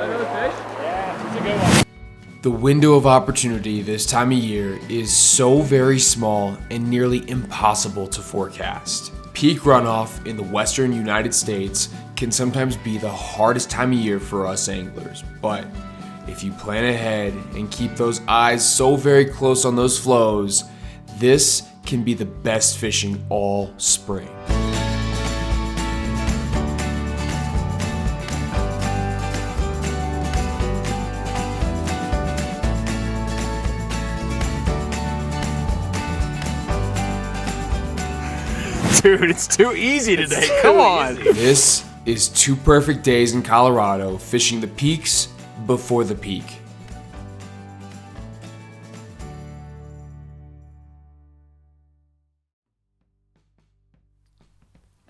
Yeah, it's a good one. The window of opportunity this time of year is so very small and nearly impossible to forecast. Peak runoff in the western United States can sometimes be the hardest time of year for us anglers, but if you plan ahead and keep those eyes so very close on those flows, this can be the best fishing all spring. Dude, it's too easy today. Come on. This is 2 perfect days in Colorado fishing the peaks before the peak.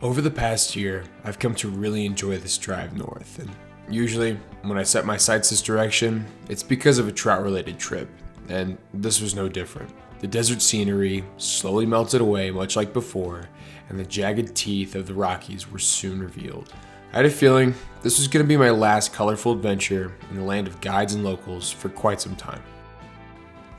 Over the past year, I've come to really enjoy this drive north, and usually when I set my sights this direction, it's because of a trout-related trip, and this was no different. The desert scenery slowly melted away much like before, and the jagged teeth of the Rockies were soon revealed. I had a feeling this was going to be my last colorful adventure in the land of guides and locals for quite some time.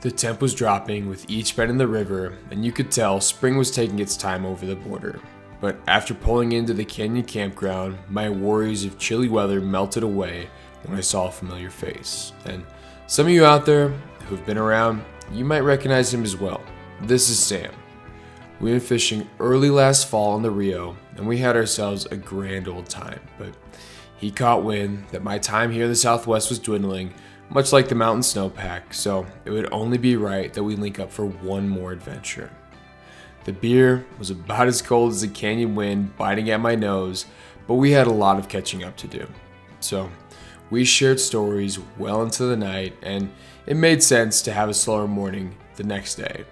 The temp was dropping with each bend in the river, and you could tell spring was taking its time over the border. But after pulling into the canyon campground, my worries of chilly weather melted away when I saw a familiar face. And some of you out there who've been around, you might recognize him as well. This is Sam. We went fishing early last fall on the Rio, and we had ourselves a grand old time, but he caught wind that my time here in the Southwest was dwindling, much like the mountain snowpack, so it would only be right that we link up for one more adventure. The beer was about as cold as the canyon wind biting at my nose, but we had a lot of catching up to do. So we shared stories well into the night, and it made sense to have a slower morning the next day.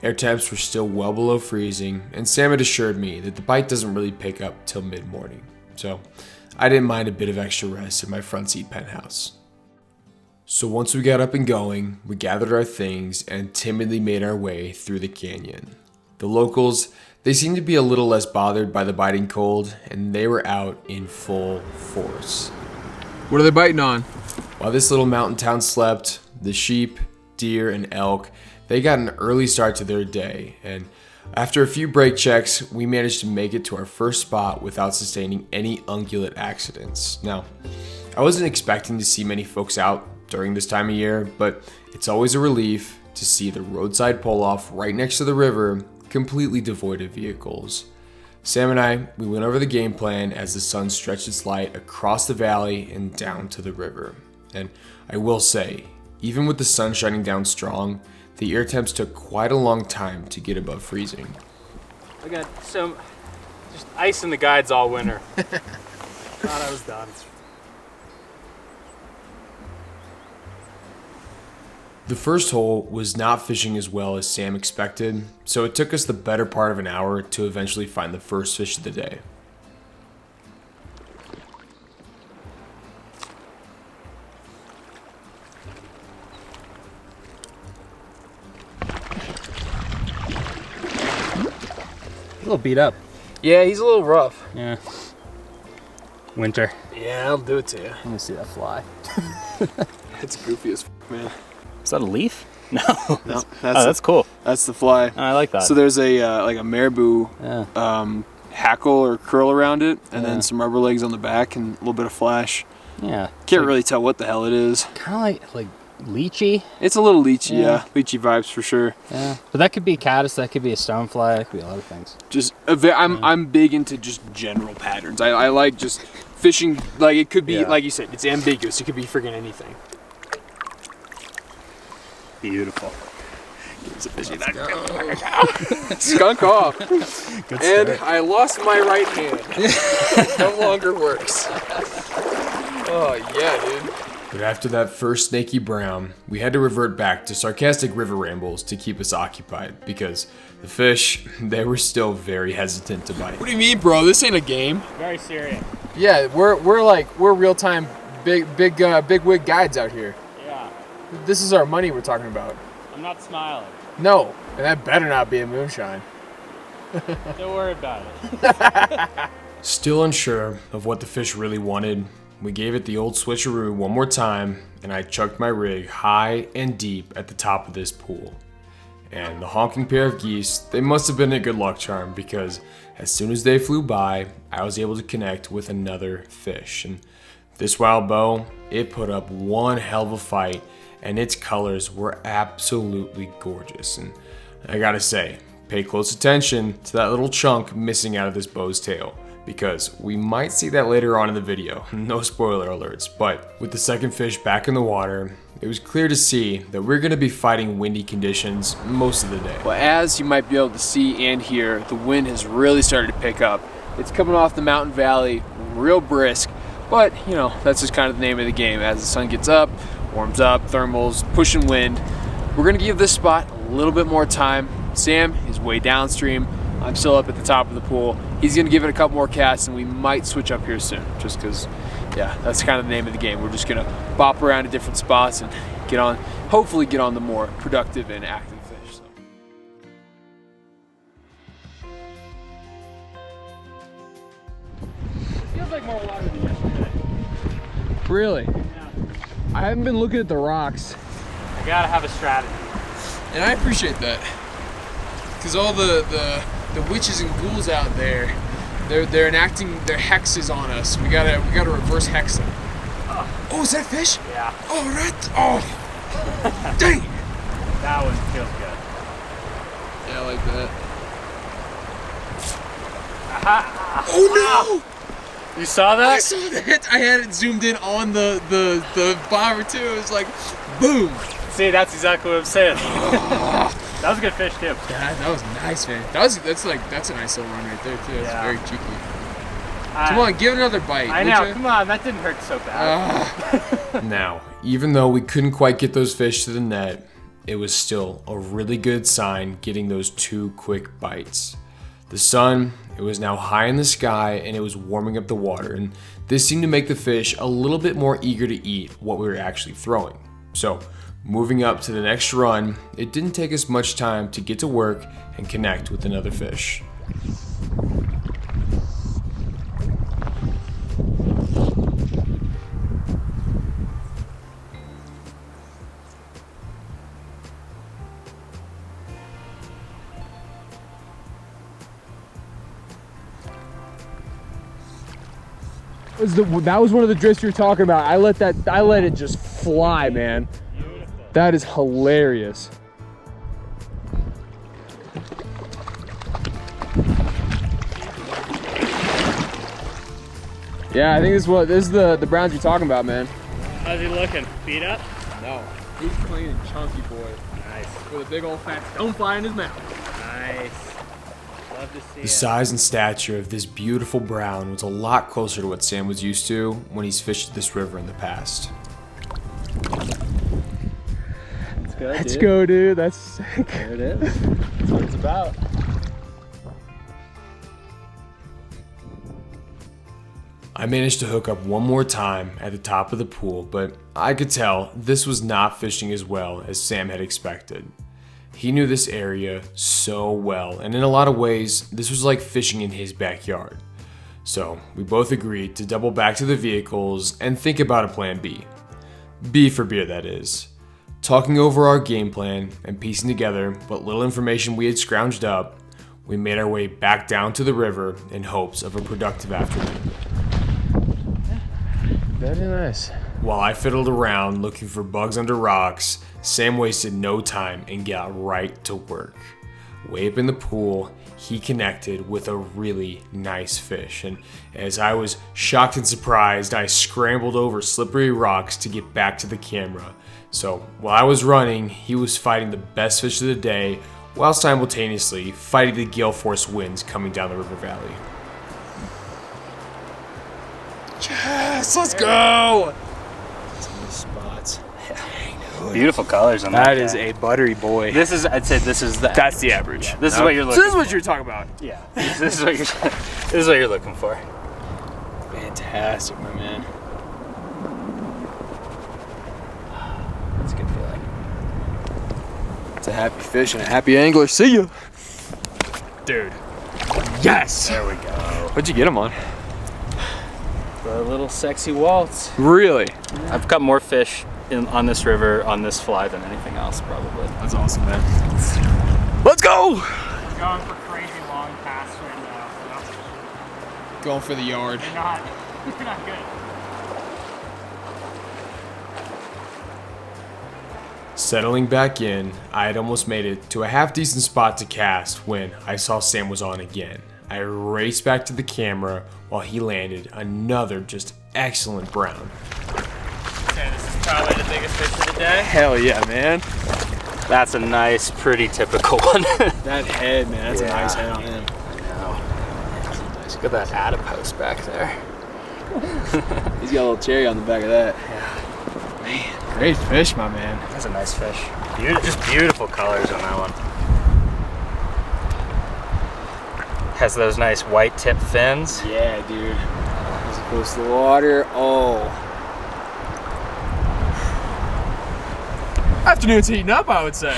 Air temps were still well below freezing, and Sam had assured me that the bite doesn't really pick up till mid-morning, so I didn't mind a bit of extra rest in my front seat penthouse. So once we got up and going, we gathered our things and timidly made our way through the canyon. The locals, they seemed to be a little less bothered by the biting cold, and they were out in full force. What are they biting on? While this little mountain town slept, the sheep, deer, and elk, they got an early start to their day, and after a few brake checks, we managed to make it to our first spot without sustaining any ungulate accidents. Now, I wasn't expecting to see many folks out during this time of year, but it's always a relief to see the roadside pull-off right next to the river completely devoid of vehicles. Sam and I, we went over the game plan as the sun stretched its light across the valley and down to the river. And I will say, even with the sun shining down strong, the air temps took quite a long time to get above freezing. I got some just ice in the guides all winter. Thought I was done. The first hole was not fishing as well as Sam expected, so it took us the better part of an hour to eventually find the first fish of the day. A little beat up. Yeah, he's a little rough. Yeah. Winter. Yeah, I'll do it to you. Let me see that fly. It's goofy as f, man. Is that a leaf? No. No, That's cool. That's the fly. I like that. So there's a like a marabou hackle or curl around it, and then some rubber legs on the back and a little bit of flash. Yeah. Can't really tell what the hell it is. Kind of like lychee. It's a little lychee, yeah. Lychee vibes for sure. Yeah. But that could be caddis, that could be a stonefly, that could be a lot of things. Just I'm big into just general patterns. I like just fishing, like it could be like you said, it's ambiguous. It could be friggin' anything. Beautiful. It's a fishy. Skunk off. Good And start. I lost my right hand. No longer works. Oh yeah, dude. But after that first snaky brown, we had to revert back to sarcastic river rambles to keep us occupied because the fish, they were still very hesitant to bite. What do you mean, bro? This ain't a game. Very serious. Yeah, we're real time big wig guides out here. Yeah. This is our money we're talking about. I'm not smiling. No, and that better not be a moonshine. Don't worry about it. Still unsure of what the fish really wanted, we gave it the old switcheroo one more time, and I chucked my rig high and deep at the top of this pool. And the honking pair of geese, they must have been a good luck charm, because as soon as they flew by, I was able to connect with another fish. And this wild bow, it put up one hell of a fight, and its colors were absolutely gorgeous. And I gotta say, pay close attention to that little chunk missing out of this bow's tail, because we might see that later on in the video. No spoiler alerts, but with the second fish back in the water, it was clear to see that we're going to be fighting windy conditions most of the day. Well, as you might be able to see and hear, the wind has really started to pick up. It's coming off the mountain valley, real brisk, but you know, that's just kind of the name of the game. As the sun gets up, warms up, thermals, pushing wind. We're going to give this spot a little bit more time. Sam is way downstream. I'm still up at the top of the pool. He's going to give it a couple more casts, and we might switch up here soon, just because, yeah, that's kind of the name of the game. We're just going to bop around to different spots and hopefully get on the more productive and active fish. So. It feels like more water than yesterday. Really? Yeah. I haven't been looking at the rocks. I gotta have a strategy. And I appreciate that. Because all the witches and ghouls out there, they're enacting their hexes on us. We gotta reverse hex them. Oh, is that fish? Yeah. Oh, right. Oh, dang. That one feels good. Yeah, I like that. Aha. Oh no! You saw that? I saw that. I had it zoomed in on the bobber too. It was like, boom. See, that's exactly what I'm saying. That was a good fish too. That was nice, man. That's a nice little run right there too. That's Yeah. very cheeky. Come on, give it another bite. I know. Come on, that didn't hurt so bad. Now, even though we couldn't quite get those fish to the net, it was still a really good sign getting those 2 quick bites. The sun, it was now high in the sky, and it was warming up the water, and this seemed to make the fish a little bit more eager to eat what we were actually throwing. So, moving up to the next run, it didn't take us much time to get to work and connect with another fish. That was one of the drifts you were talking about. I let it just fly, man. Beautiful. That is hilarious. Yeah, I think this is the browns you're talking about, man. How's he looking? Beat up? No, he's clean and chunky, boy. Nice. With a big old fat stonefly in his mouth. Nice. Love to see The it. size and stature of this beautiful brown was a lot closer to what Sam was used to when he's fished this river in the past. Let's go, Let's go, dude. That's sick. There it is. That's what it's about. I managed to hook up one more time at the top of the pool, but I could tell this was not fishing as well as Sam had expected. He knew this area so well, and in a lot of ways, this was like fishing in his backyard. So we both agreed to double back to the vehicles and think about a plan B. B for beer, that is. Talking over our game plan and piecing together what little information we had scrounged up, we made our way back down to the river in hopes of a productive afternoon. Very nice. While I fiddled around looking for bugs under rocks, Sam wasted no time and got right to work. Way up in the pool, he connected with a really nice fish, and as I was shocked and surprised, I scrambled over slippery rocks to get back to the camera. So while I was running, he was fighting the best fish of the day while simultaneously fighting the gale force winds coming down the river valley. Yes, let's go. Some of the spots. Beautiful colors on That is a buttery boy. This is, I'd say this is the. That's the average. This is what you're looking. So this is what you're talking about. Yeah. This is what you're. This is what you're looking for. Fantastic, my man. That's a good feeling. It's a happy fish and a happy angler. See ya. Dude. Yes. There we go. What'd you get him on? a little sexy waltz. Really? I've caught more fish on this river on this fly than anything else, probably. That's awesome, man. Let's go! We're going for crazy long casts right now. So Going for the yard. you're not good. Settling back in, I had almost made it to a half-decent spot to cast when I saw Sam was on again. I raced back to the camera while he landed another just excellent brown. Okay, this is probably the biggest fish of the day. Hell yeah, man. That's a nice, pretty typical one. That head, man, that's a Yeah. nice head on him. Look at that adipose back there. He's got a little cherry on the back of that. Man, great fish, my man. That's a nice fish. Just beautiful colors on that one. Has those nice white tip fins. Yeah, dude. As opposed to the water, oh. Afternoon's heating up, I would say.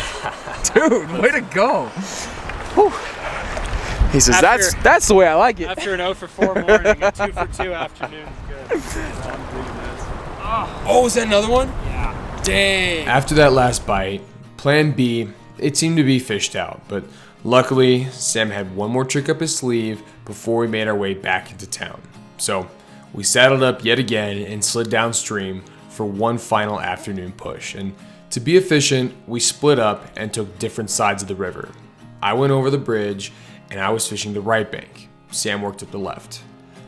Dude, way to go. Whew. He says, that's the way I like it. After an 0 for 4 morning, a 2 for 2 afternoon is good. Oh, is that another one? Yeah. Dang. After that last bite, plan B, it seemed to be fished out, but luckily, Sam had one more trick up his sleeve before we made our way back into town. So, we saddled up yet again and slid downstream for one final afternoon push. And to be efficient, we split up and took different sides of the river. I went over the bridge and I was fishing the right bank. Sam worked up the left.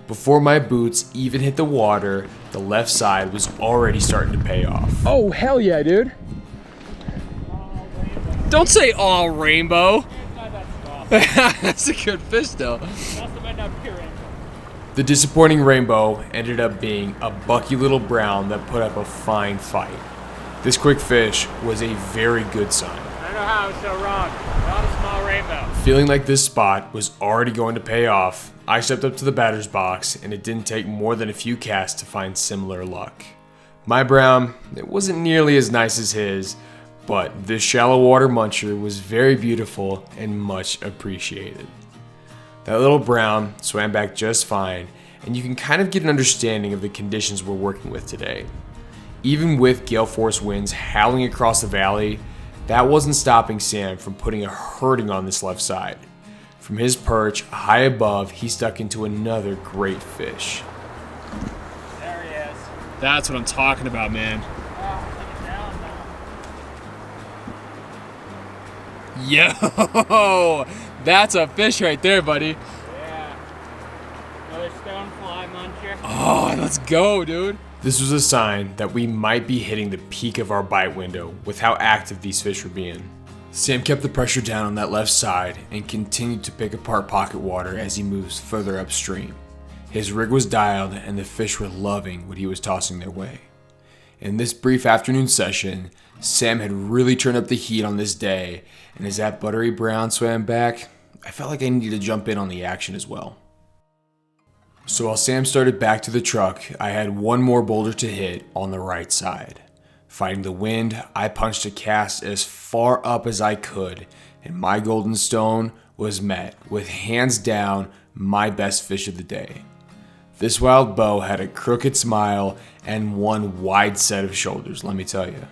Before my boots even hit the water, the left side was already starting to pay off. Oh, hell yeah, dude. Don't say all rainbow. That's a good fish, though. The disappointing rainbow ended up being a bucky little brown that put up a fine fight. This quick fish was a very good sign. I don't know how I was so wrong. Not a small rainbow. Feeling like this spot was already going to pay off, I stepped up to the batter's box, and it didn't take more than a few casts to find similar luck. My brown, it wasn't nearly as nice as his, but this shallow water muncher was very beautiful and much appreciated. That little brown swam back just fine, and you can kind of get an understanding of the conditions we're working with today. Even with gale force winds howling across the valley, that wasn't stopping Sam from putting a hurting on this left side. From his perch high above, he stuck into another great fish. There he is. That's what I'm talking about, man. Yo, that's a fish right there, buddy. Yeah. Another stonefly muncher. Oh, let's go, dude. This was a sign that we might be hitting the peak of our bite window with how active these fish were being. Sam kept the pressure down on that left side and continued to pick apart pocket water as he moves further upstream. His rig was dialed and the fish were loving what he was tossing their way. In this brief afternoon session, Sam had really turned up the heat on this day, and as that buttery brown swam back, I felt like I needed to jump in on the action as well. So while Sam started back to the truck, I had one more boulder to hit on the right side. Fighting the wind, I punched a cast as far up as I could, and my golden stone was met with hands down my best fish of the day. This wild bow had a crooked smile and one wide set of shoulders, let me tell you.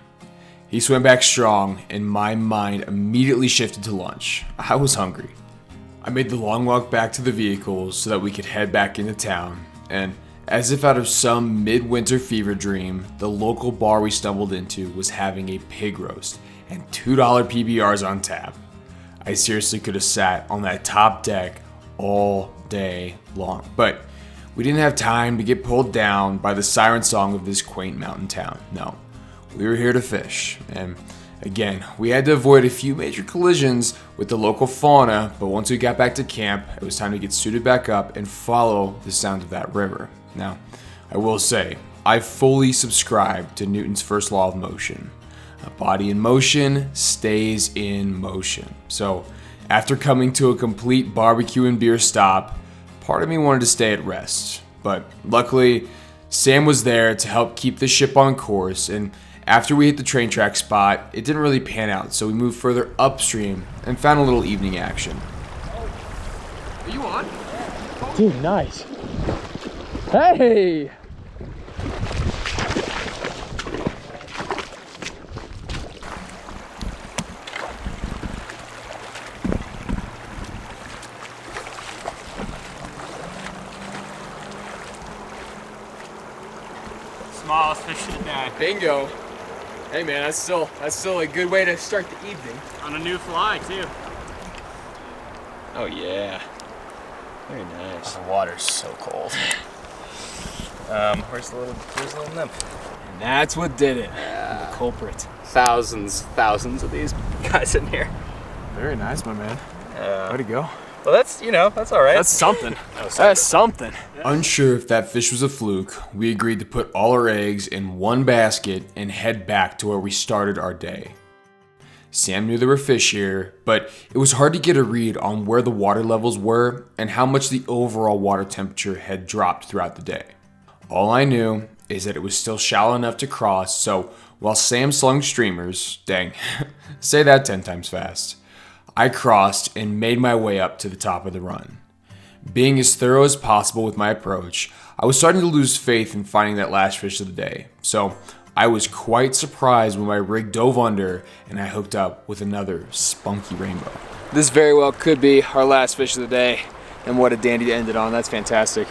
He swam back strong, and my mind immediately shifted to lunch. I was hungry. I made the long walk back to the vehicles so that we could head back into town, and as if out of some midwinter fever dream, the local bar we stumbled into was having a pig roast and $2 PBRs on tap. I seriously could have sat on that top deck all day long, but we didn't have time to get pulled down by the siren song of this quaint mountain town. No, we were here to fish, and again, we had to avoid a few major collisions with the local fauna, but once we got back to camp, it was time to get suited back up and follow the sound of that river. Now, I will say, I fully subscribe to Newton's first law of motion. A body in motion stays in motion. So, after coming to a complete barbecue and beer stop, part of me wanted to stay at rest. But luckily, Sam was there to help keep the ship on course, and after we hit the train track spot, it didn't really pan out, so we moved further upstream and found a little evening action. Are you on? Dude, nice. Hey! Smallest fish of the day. Bingo. Hey man, that's still a good way to start the evening. On a new fly too. Oh yeah. Very nice. The water's so cold. Where's the little nymph? And that's what did it. The culprit. Thousands of these guys in here. Very nice, my man. Way to go. Well, that's all right. That's something. That's something. Unsure if that fish was a fluke, we agreed to put all our eggs in one basket and head back to where we started our day. Sam knew there were fish here, but it was hard to get a read on where the water levels were and how much the overall water temperature had dropped throughout the day. All I knew is that it was still shallow enough to cross, so while Sam slung streamers, dang, say that 10 times fast, I crossed and made my way up to the top of the run. Being as thorough as possible with my approach, I was starting to lose faith in finding that last fish of the day, so I was quite surprised when my rig dove under and I hooked up with another spunky rainbow. This very well could be our last fish of the day, and what a dandy to end it on. That's fantastic.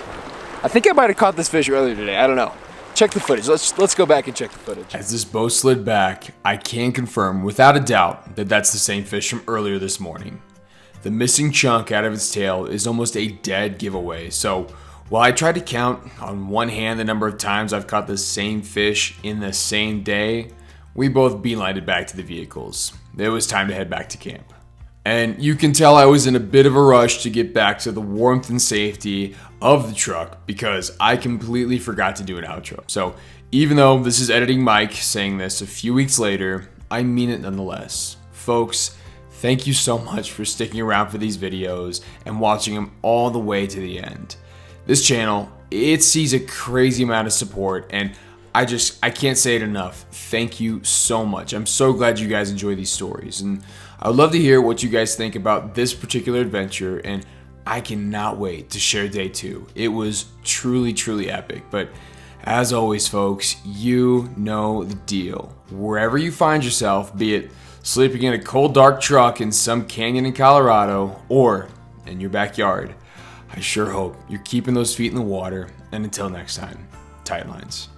I think I might have caught this fish earlier today. I don't know. Check the footage. Let's go back and check the footage. As this boat slid back, I can confirm without a doubt that that's the same fish from earlier this morning. The missing chunk out of its tail is almost a dead giveaway, so while I tried to count on one hand the number of times I've caught the same fish in the same day, we both beelined it back to the vehicles. It was time to head back to camp. And you can tell I was in a bit of a rush to get back to the warmth and safety of the truck because I completely forgot to do an outro. So even though this is editing Mike saying this a few weeks later, I mean it nonetheless. Folks, thank you so much for sticking around for these videos and watching them all the way to the end. This channel, it sees a crazy amount of support, and I can't say it enough. Thank you so much. I'm so glad you guys enjoy these stories, and I would love to hear what you guys think about this particular adventure, and I cannot wait to share day 2. It was truly epic, but as always, folks, you know the deal. Wherever you find yourself, be it sleeping in a cold, dark truck in some canyon in Colorado or in your backyard, I sure hope you're keeping those feet in the water, and until next time, tight lines.